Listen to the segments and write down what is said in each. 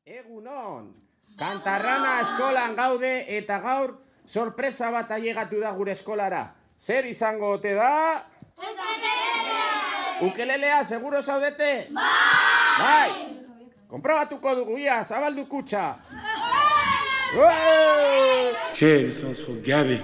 Egunon, Kantarrana eskolan gaude eta gaur sorpresa bat ailegatu da gure eskolara. Zer izango ote da? Ukelelea, seguro zaudete? Bai! Konprobatuko dugu, ia, zabaldu kutxa. Okay, this one's for Gabby.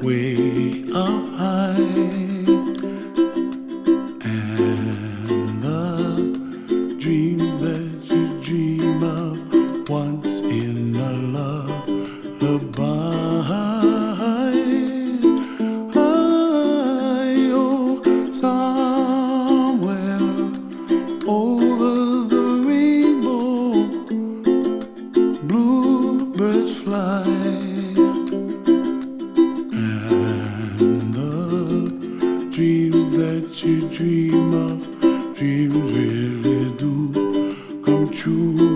Way up high, and the dreams that you dream of once in a lullaby. Oh, somewhere over the rainbow, bluebirds fly. Dreams that you dream of, dreams really do come true.